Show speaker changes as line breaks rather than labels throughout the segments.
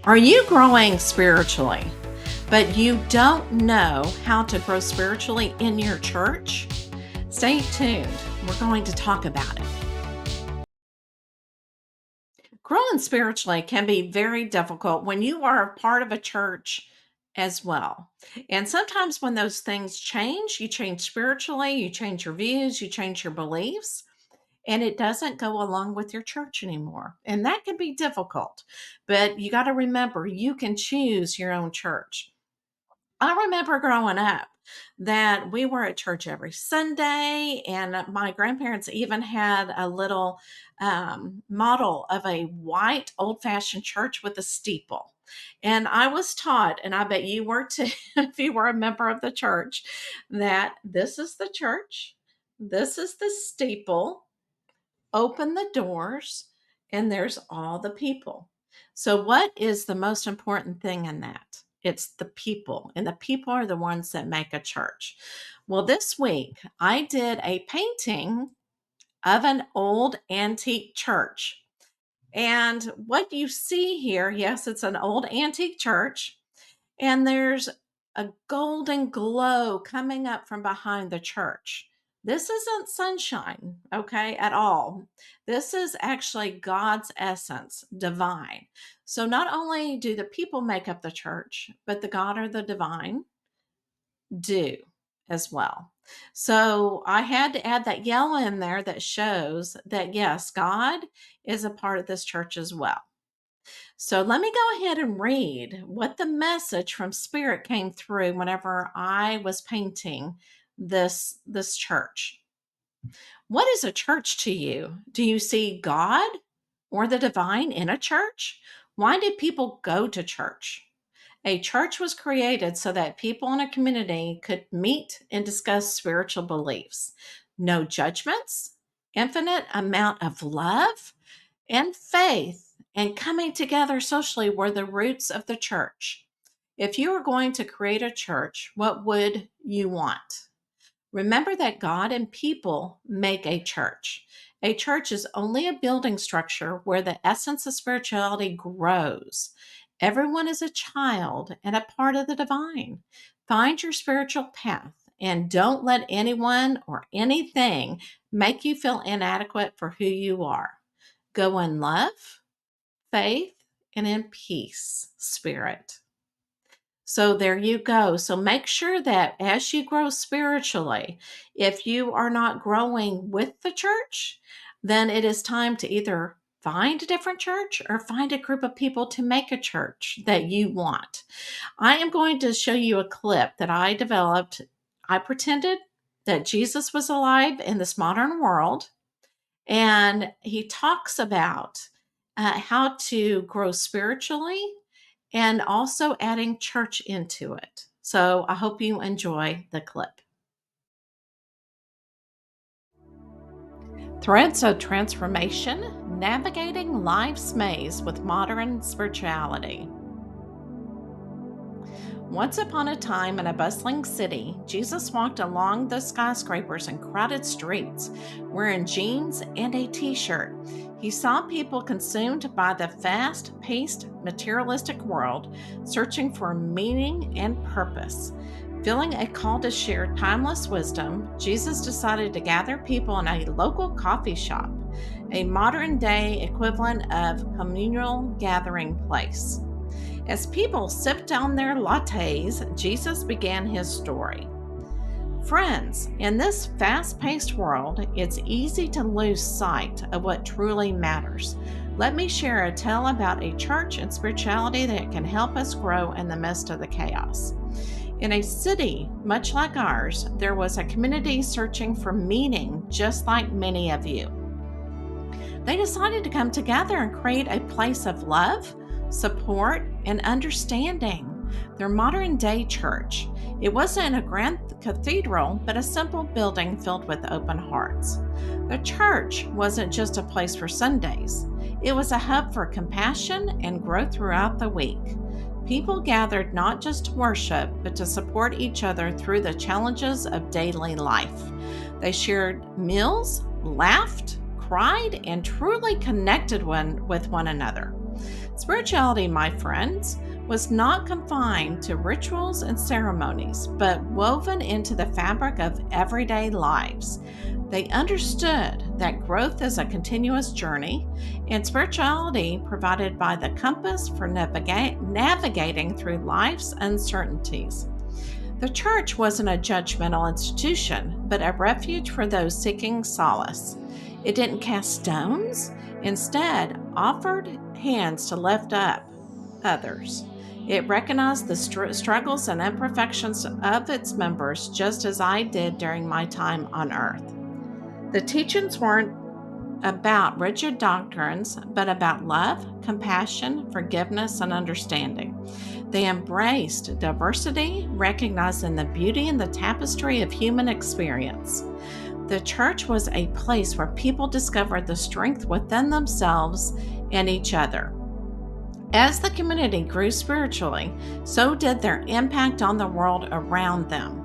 Are you growing spiritually, but you don't know how to grow spiritually in your church? Stay tuned. We're going to talk about it. Growing spiritually can be very difficult when you are a part of a church as well. And sometimes when those things change, you change spiritually, you change your views, you change your beliefs, and it doesn't go along with your church anymore. And that can be difficult. But you got to remember, you can choose your own church. I remember growing up that we were at church every Sunday, and my grandparents even had a little model of a white old fashioned church with a steeple. And I was taught, and I bet you were too, if you were a member of the church, that this is the church, this is the steeple, open the doors, and there's all the people. So, what is the most important thing in that? It's the people, and the people are the ones that make a church. Well, this week I did a painting of an old antique church. And what you see here, yes, it's an old antique church, and there's a golden glow coming up from behind the church. This isn't sunshine, okay, at all. This is actually God's essence, divine. So not only do the people make up the church, but the God or the divine do as well. So I had to add that yellow in there that shows that yes, God is a part of this church as well. So let me go ahead and read what the message from Spirit came through whenever I was painting this church. What is a church to you? Do you see God or the divine in a church? Why do people go to church? A church was created so that people in a community could meet and discuss spiritual beliefs. No judgments, infinite amount of love, and faith and coming together socially were the roots of the church. If you were going to create a church, what would you want? Remember that God and people make a church. A church is only a building structure where the essence of spirituality grows. Everyone is a child and a part of the divine. Find your spiritual path and don't let anyone or anything make you feel inadequate for who you are. Go in love, faith, and in peace, spirit. So there you go. So make sure that as you grow spiritually, if you are not growing with the church, then it is time to either find a different church or find a group of people to make a church that you want. I am going to show you a clip that I developed. I pretended that Jesus was alive in this modern world, and he talks about how to grow spiritually and also adding church into it. So I hope you enjoy the clip. Threads of Transformation: Navigating Life's Maze with Modern Spirituality. Once upon a time in a bustling city, Jesus walked along the skyscrapers and crowded streets, wearing jeans and a t shirt. He saw people consumed by the fast paced, materialistic world, searching for meaning and purpose. Feeling a call to share timeless wisdom, Jesus decided to gather people in a local coffee shop, a modern day equivalent of communal gathering place. As people sipped down their lattes, Jesus began his story. Friends, in this fast paced world, it's easy to lose sight of what truly matters. Let me share a tale about a church and spirituality that can help us grow in the midst of the chaos. In a city much like ours, there was a community searching for meaning, just like many of you. They decided to come together and create a place of love, support, and understanding. Their modern day church. It wasn't a grand cathedral, but a simple building filled with open hearts. The church wasn't just a place for Sundays, it was a hub for compassion and growth throughout the week. People gathered not just to worship, but to support each other through the challenges of daily life. They shared meals, laughed, cried, and truly connected with one another. Spirituality, my friends, was not confined to rituals and ceremonies, but woven into the fabric of everyday lives. They understood that growth is a continuous journey, and spirituality provided by the compass for navigating through life's uncertainties. The church wasn't a judgmental institution, but a refuge for those seeking solace. It didn't cast stones, instead, offered hands to lift up others. It recognized the struggles and imperfections of its members, just as I did during my time on earth. The teachings weren't about rigid doctrines, but about love, compassion, forgiveness, and understanding. They embraced diversity, recognizing the beauty in the tapestry of human experience. The church was a place where people discovered the strength within themselves and each other. As the community grew spiritually, so did their impact on the world around them.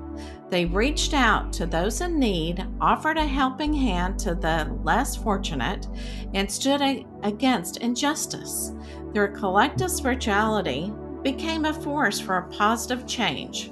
They reached out to those in need, offered a helping hand to the less fortunate, and stood against injustice. Their collective spirituality became a force for a positive change.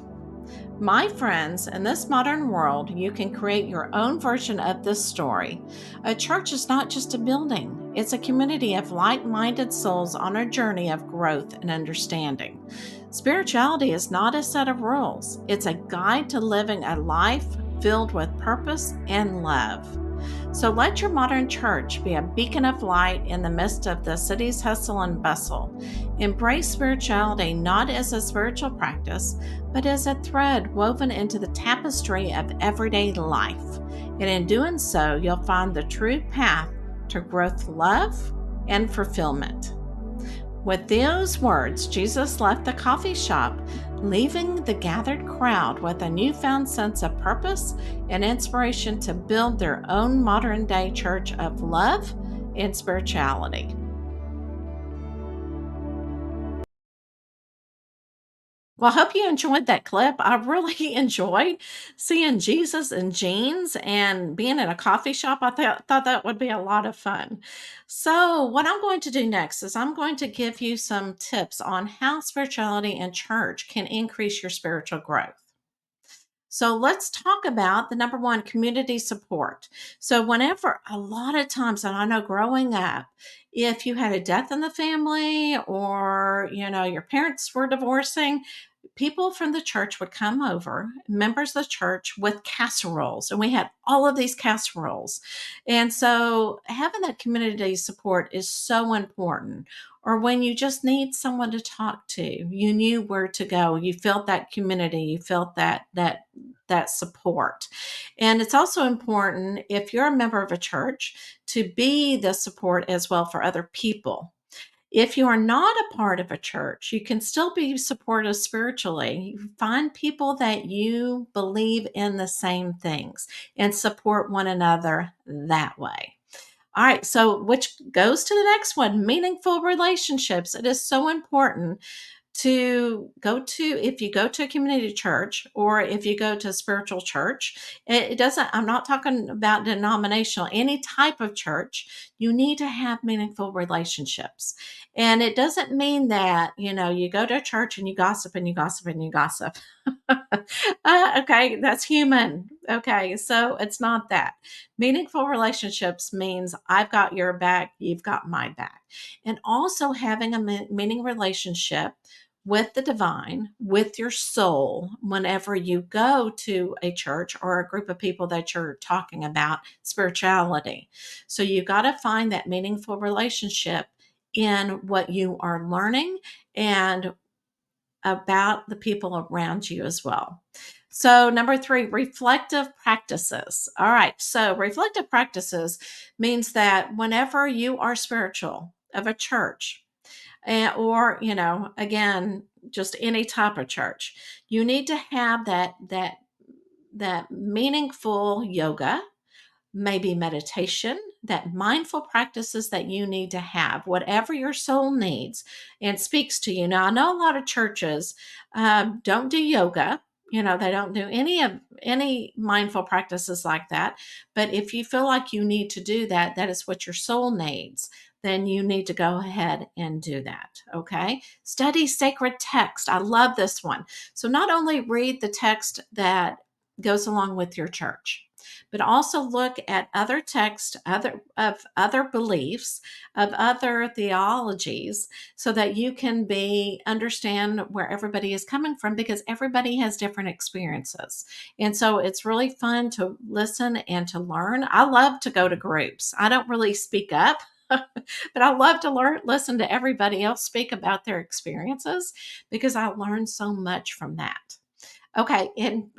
My friends, in this modern world, you can create your own version of this story. A church is not just a building, it's a community of like minded souls on a journey of growth and understanding. Spirituality is not a set of rules, it's a guide to living a life filled with purpose and love. So let your modern church be a beacon of light in the midst of the city's hustle and bustle. Embrace spirituality not as a spiritual practice, but as a thread woven into the tapestry of everyday life. And in doing so, you'll find the true path to growth, love, and fulfillment. With those words, Jesus left the coffee shop, leaving the gathered crowd with a newfound sense of purpose and inspiration to build their own modern day church of love and spirituality. Well, I hope you enjoyed that clip. I really enjoyed seeing Jesus in jeans and being in a coffee shop. I thought that would be a lot of fun. So, what I'm going to do next is I'm going to give you some tips on how spirituality and church can increase your spiritual growth. So let's talk about the number one, community support. So, whenever a lot of times, and I know growing up, if you had a death in the family or, your parents were divorcing, people from the church would come over, members of the church, with casseroles. And we had all of these casseroles. And so having that community support is so important. Or when you just need someone to talk to, you knew where to go. You felt that community, you felt that support. And it's also important, if you're a member of a church, to be the support as well for other people. If you are not a part of a church, you can still be supportive spiritually. Find people that you believe in the same things and support one another that way. All right, so which goes to the next one, meaningful relationships. It is so important to go to, if you go to a community church or if you go to a spiritual church, it doesn't, I'm not talking about denominational, any type of church, you need to have meaningful relationships. And it doesn't mean that, you go to a church and you gossip and you gossip and you gossip. Okay, that's human. Okay, so it's not that. Meaningful relationships means I've got your back, you've got my back. And also having a meaning relationship with the divine, with your soul, whenever you go to a church or a group of people that you're talking about spirituality. So you got to find that meaningful relationship in what you are learning and about the people around you as well. So, number three, reflective practices. All right. So, reflective practices means that whenever you are spiritual of a church, or, again, just any type of church, you need to have that meaningful yoga, maybe meditation, that mindful practices that you need to have, whatever your soul needs and speaks to you. Now, I know a lot of churches don't do yoga. They don't do any mindful practices like that. But if you feel like you need to do that, that is what your soul needs. then you need to go ahead and do that. Okay. Study sacred text. I love this one. So not only read the text that goes along with your church, but also look at other texts, other beliefs, of other theologies, so that you can be understand where everybody is coming from, because everybody has different experiences. And so it's really fun to listen and to learn. I love to go to groups. I don't really speak up, but I love to listen to everybody else speak about their experiences, because I learn so much from that. Okay, and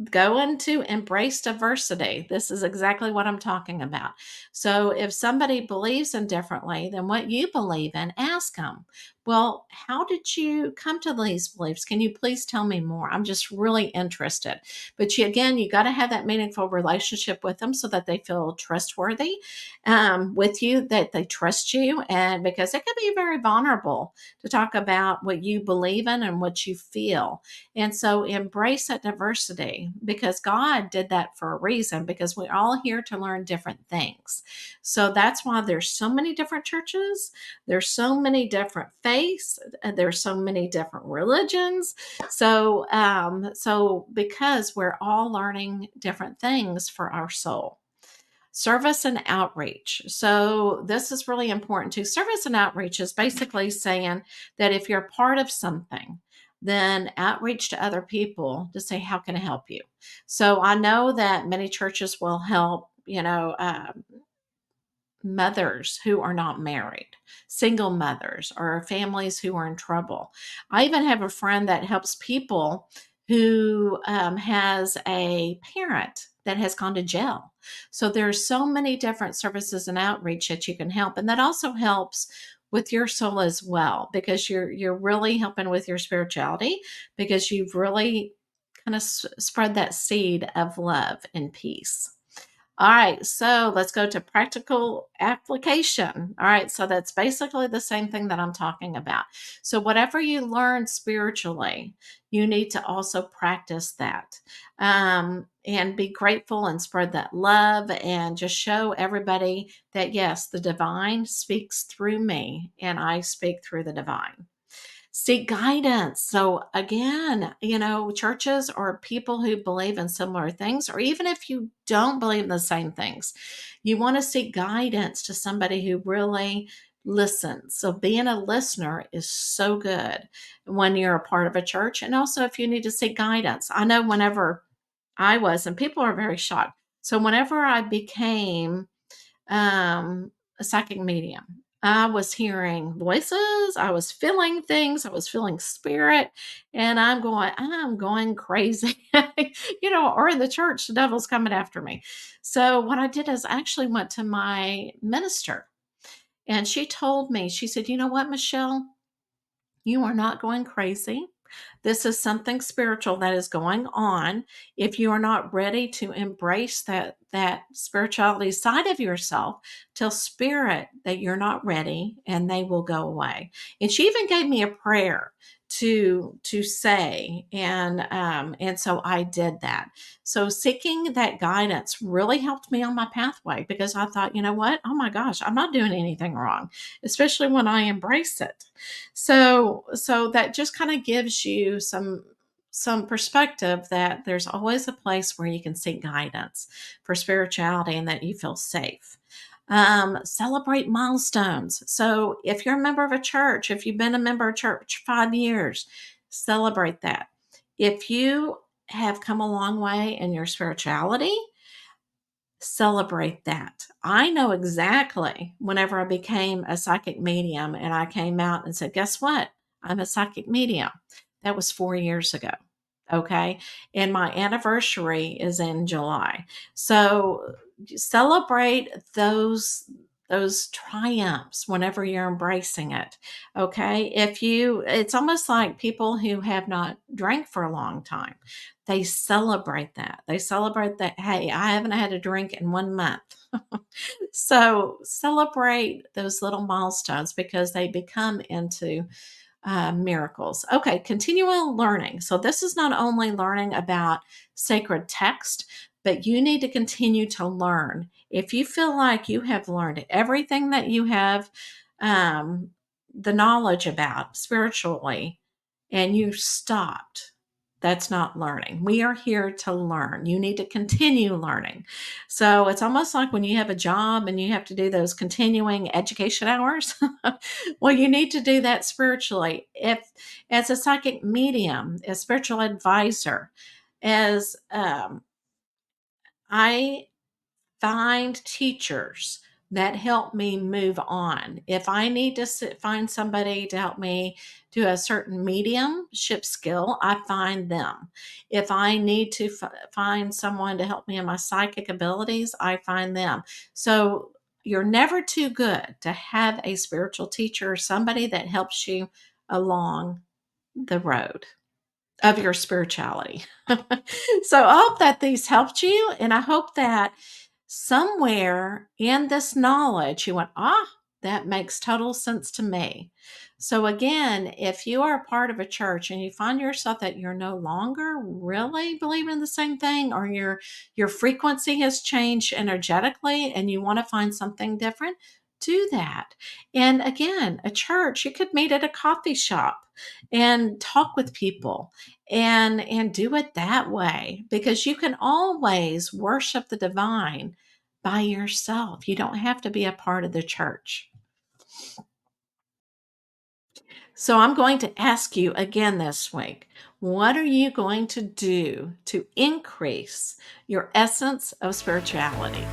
going to embrace diversity. This is exactly what I'm talking about. So, if somebody believes in differently than what you believe in, ask them, well, how did you come to these beliefs? Can you please tell me more? I'm just really interested. But again, you got to have that meaningful relationship with them so that they feel trustworthy with you, that they trust you. And because it can be very vulnerable to talk about what you believe in and what you feel. And so embrace that diversity, because God did that for a reason, because we're all here to learn different things. So that's why there's so many different churches, there's so many different faiths, and there's so many different religions. So because we're all learning different things for our soul. Service and outreach. So, this is really important too. Service and outreach is basically saying that if you're part of something, then outreach to other people to say, how can I help you? So, I know that many churches will help, mothers who are not married, single mothers, or families who are in trouble. I even have a friend that helps people who has a parent that has gone to jail. So there's so many different services and outreach that you can help, and that also helps with your soul as well, because you're really helping with your spirituality, because you've really kind of spread that seed of love and peace. All right, so let's go to practical application. All right, so that's basically the same thing that I'm talking about. So, whatever you learn spiritually, you need to also practice that, and be grateful and spread that love, and just show everybody that yes, the divine speaks through me and I speak through the divine. Seek guidance. So again, churches or people who believe in similar things, or even if you don't believe in the same things, you want to seek guidance to somebody who really listens. So being a listener is so good when you're a part of a church. And also if you need to seek guidance. I know whenever I was, and people are very shocked. So whenever I became a psychic medium, I was hearing voices, I was feeling things, I was feeling spirit, and I'm going crazy, or in the church, the devil's coming after me. So what I did is I actually went to my minister, and she told me, she said, you know what, Michelle, you are not going crazy. This is something spiritual that is going on. If you are not ready to embrace that spirituality side of yourself, tell spirit that you're not ready and they will go away. And she even gave me a prayer to say, and so I did that. So seeking that guidance really helped me on my pathway, because I thought, you know what? Oh my gosh, I'm not doing anything wrong, especially when I embrace it. So that just kind of gives you some perspective that there's always a place where you can seek guidance for spirituality and that you feel safe. Celebrate milestones. So if you're a member of a church, if you've been a member of church 5 years, celebrate that. If you have come a long way in your spirituality, celebrate that. I know exactly whenever I became a psychic medium and I came out and said, guess what? I'm a psychic medium. That was 4 years ago. Okay. And my anniversary is in July. So celebrate those triumphs whenever you're embracing it. Okay. It's almost like people who have not drank for a long time, they celebrate that. They celebrate that, hey, I haven't had a drink in 1 month. So celebrate those little milestones, because they become into miracles. Okay, continual learning. So this is not only learning about sacred text, but you need to continue to learn. If you feel like you have learned everything that you have um, the knowledge about spiritually and you stopped, that's not learning. We are here to learn. You need to continue learning. So it's almost like when you have a job and you have to do those continuing education hours. Well, you need to do that spiritually. If as a psychic medium, a spiritual advisor, as I find teachers that help me move on. If I need to find somebody to help me do a certain mediumship skill, I find them. If I need to find someone to help me in my psychic abilities, I find them. So you're never too good to have a spiritual teacher or somebody that helps you along the road of your spirituality. So I hope that these helped you, and I hope that somewhere in this knowledge you went, that makes total sense to me. So again, if you are a part of a church and you find yourself that you're no longer really believing in the same thing, or your frequency has changed energetically and you want to find something different, do that. And again, a church, you could meet at a coffee shop and talk with people and do it that way, because you can always worship the divine by yourself. You don't have to be a part of the church. So I'm going to ask you again this week, what are you going to do to increase your essence of spirituality?